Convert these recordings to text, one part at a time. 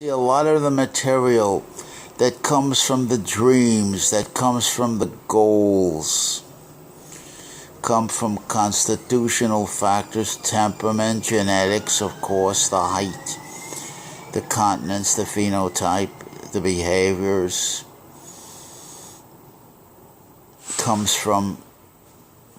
A lot of the material that comes from the dreams, that comes from the goals, come from constitutional factors, temperament, genetics, of course, the height, the continence, the phenotype, the behaviors, comes from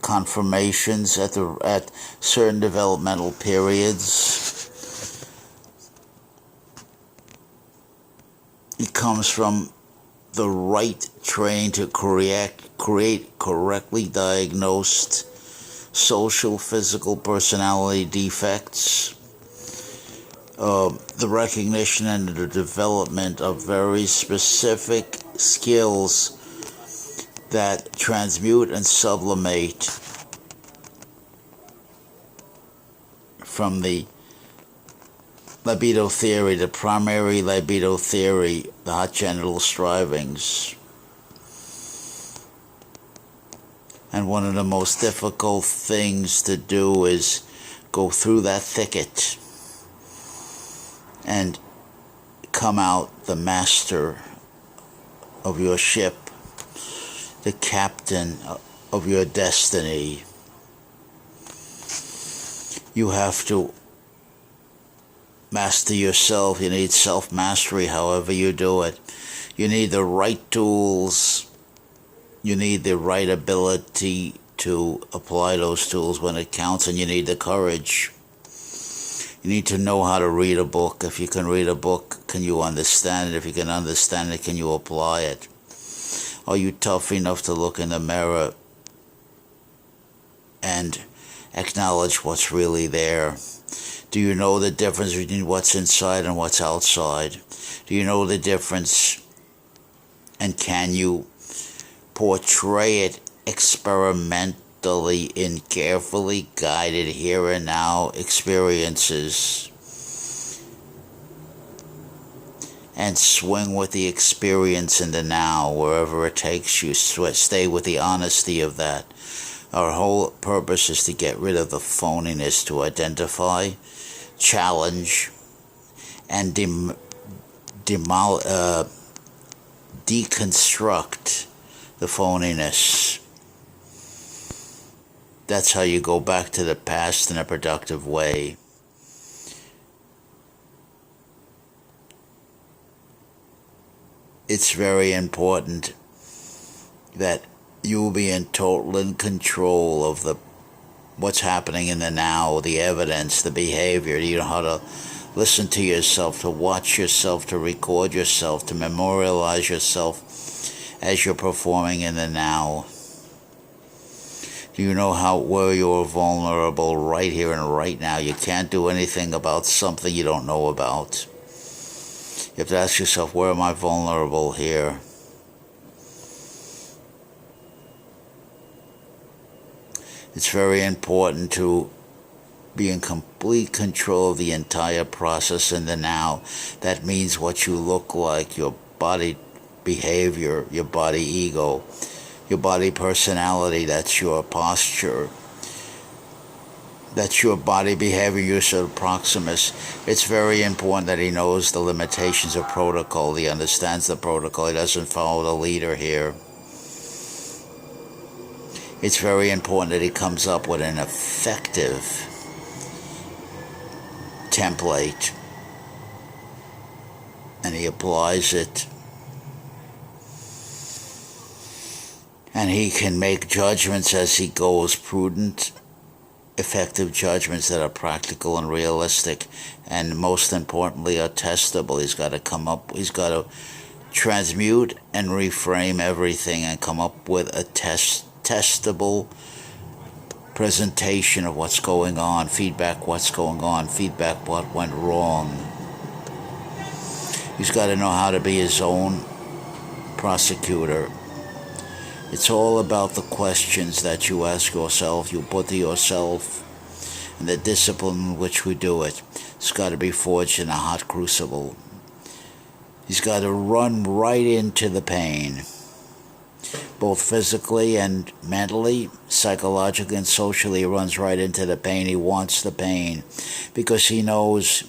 confirmations at certain developmental periods. It comes from the right train to create correctly diagnosed social, physical, personality defects. The recognition and the development of very specific skills that transmute and sublimate from the libido theory, the primary libido theory, the hot genital strivings. And one of the most difficult things to do is go through that thicket and come out the master of your ship, the captain of your destiny. You have to master yourself. You need self-mastery however you do it. You need the right tools. You need the right ability to apply those tools when it counts, and you need the courage. You need to know how to read a book. If you can read a book, can you understand it? If you can understand it, can you apply it? Are you tough enough to look in the mirror and acknowledge what's really there? Do you know the difference between what's inside and what's outside? Do you know the difference? And can you portray it experimentally in carefully guided here and now experiences? And swing with the experience in the now, wherever it takes you. Stay with the honesty of that. Our whole purpose is to get rid of the phoniness, to identify, challenge, and deconstruct the phoniness. That's how you go back to the past in a productive way. It's very important that you be in total control of what's happening in the now, the evidence, the behavior. You know how to listen to yourself, to watch yourself, to record yourself, to memorialize yourself as you're performing in the now. Do you know where you're vulnerable right here and right now? You can't do anything about something you don't know about. You have to ask yourself, where am I vulnerable here? It's very important to be in complete control of the entire process in the now. That means what you look like, your body behavior, your body ego, your body personality, that's your posture. That's your body behavior, your sort of proximus. It's very important that he knows the limitations of protocol. He understands the protocol. He doesn't follow the leader here. It's very important that he comes up with an effective template and he applies it. And he can make judgments as he goes, prudent, effective judgments that are practical and realistic, and most importantly are testable. He's got to transmute and reframe everything and come up with a testable presentation of what's going on, feedback what's going on, feedback what went wrong. He's got to know how to be his own prosecutor. It's all about the questions that you ask yourself, you put to yourself, and the discipline in which we do it. It's got to be forged in a hot crucible. He's got to run right into the pain, both physically and mentally, psychologically and socially. He runs right into the pain. He wants the pain because he knows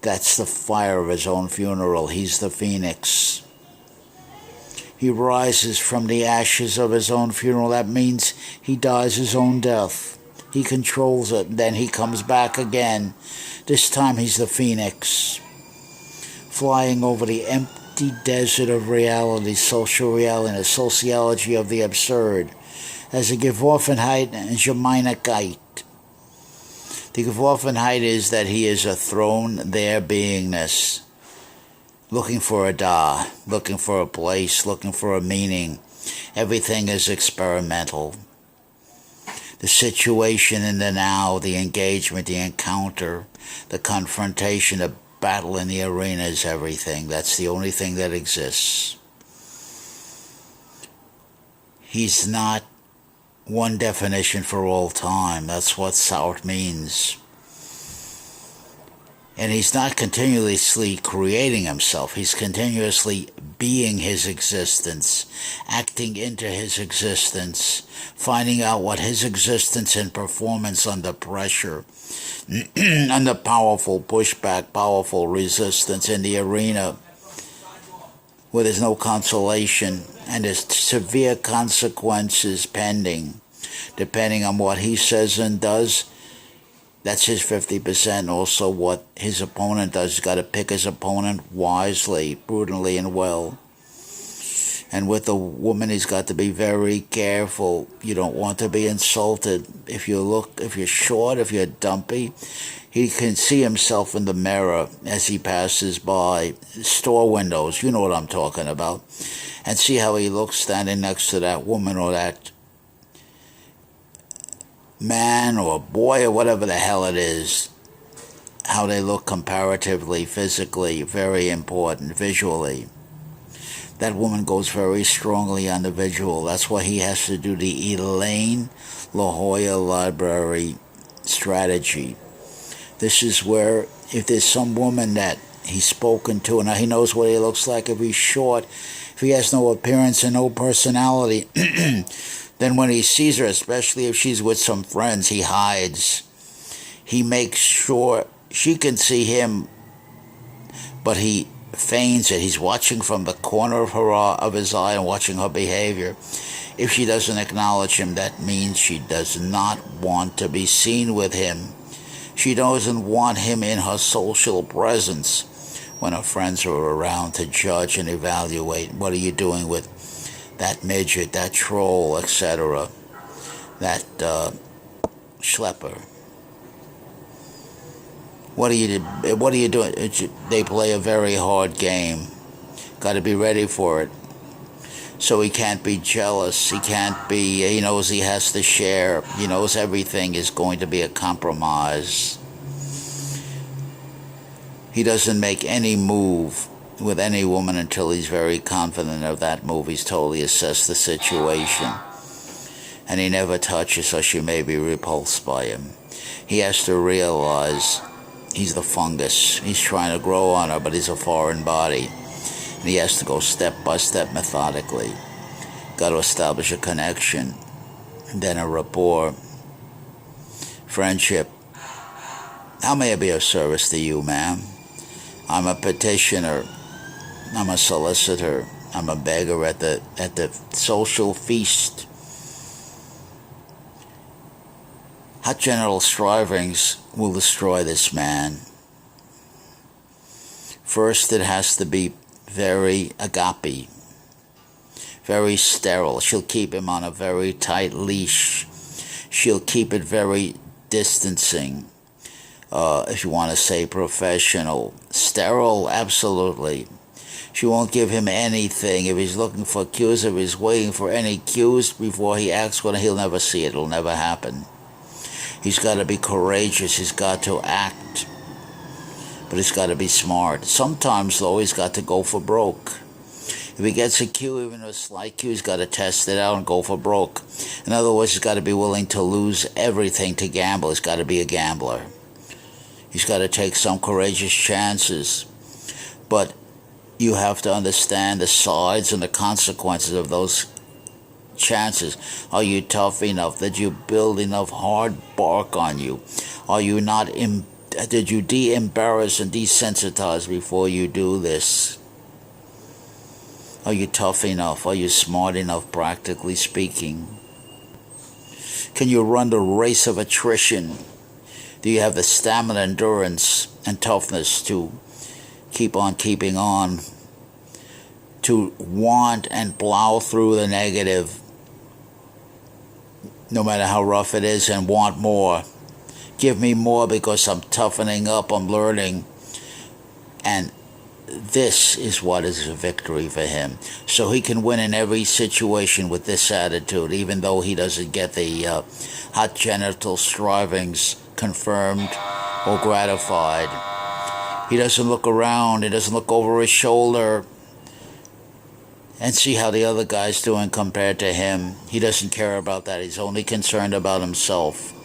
That's the fire of his own funeral. He's the phoenix. He rises from the ashes of his own funeral. That means he dies his own death. He controls it, and then he comes back again. This time he's the phoenix, flying over the empty desert of reality, social reality, the sociology of the absurd, as a Geworfenheit and Gemeinigkeit. The Geworfenheit is that he is a thrown there beingness, looking for a da, looking for a place, looking for a meaning. Everything is experimental. The situation in the now, the engagement, the encounter, the confrontation, the battle in the arena is everything. That's the only thing that exists. He's not one definition for all time. That's what Sartre means. And he's not continuously creating himself. He's continuously being his existence, acting into his existence, finding out what his existence and performance under pressure, under powerful pushback, powerful resistance in the arena, where there's no consolation and there's severe consequences pending, depending on what he says and does. That's his 50%. Also what his opponent does. He's got to pick his opponent wisely, prudently, and well. And with a woman, he's got to be very careful. You don't want to be insulted. If you're short, if you're dumpy, he can see himself in the mirror as he passes by store windows. You know what I'm talking about. And see how he looks standing next to that woman or that man or boy or whatever the hell it is. How they look comparatively, physically, very important, visually. That woman goes very strongly on the visual. That's why he has to do the Elaine La Jolla Library strategy. This is where, if there's some woman that he's spoken to, and he knows what he looks like, if he's short, if he has no appearance and no personality, then when he sees her, especially if she's with some friends, he hides. He makes sure she can see him, but he feigns it. He's watching from the corner of his eye and watching her behavior. If she doesn't acknowledge him, that means she does not want to be seen with him. She doesn't want him in her social presence when her friends are around to judge and evaluate. What are you doing with that midget, that troll, etc., that schlepper? What are you doing? They play a very hard game. Got to be ready for it. So he can't be jealous. He knows he has to share. He knows everything is going to be a compromise. He doesn't make any move with any woman until he's very confident of that move. He's totally assessed the situation. And he never touches her. She may be repulsed by him. He has to realize he's the fungus. He's trying to grow on her, but he's a foreign body. And he has to go step by step methodically. Got to establish a connection, and then a rapport, friendship. How may I be of service to you, ma'am? I'm a petitioner. I'm a solicitor. I'm a beggar at the social feast. Hot genital strivings will destroy this man. First, it has to be very agape, very sterile. She'll keep him on a very tight leash. She'll keep it very distancing. If you want to say professional. Sterile, absolutely. She won't give him anything. If he's looking for cues, if he's waiting for any cues before he acts, well, he'll never see it. It'll never happen. He's got to be courageous. He's got to act. But he's got to be smart. Sometimes, though, he's got to go for broke. If he gets a cue, even a slight cue, he's got to test it out and go for broke. In other words, he's got to be willing to lose everything to gamble. He's got to be a gambler. He's got to take some courageous chances. But you have to understand the sides and the consequences of those chances. Are you tough enough? Did you build enough hard bark on you? Are you not Did you de-embarrass and desensitize before you do this? Are you tough enough? Are you smart enough, practically speaking? Can you run the race of attrition? Do you have the stamina, endurance, and toughness to keep on keeping on? To want and plow through the negative, no matter how rough it is, and want more. Give me more because I'm toughening up, I'm learning. And this is what is a victory for him. So he can win in every situation with this attitude, even though he doesn't get the hot genital strivings confirmed or gratified. He doesn't look around, he doesn't look over his shoulder and see how the other guy's doing compared to him. He doesn't care about that. He's only concerned about himself.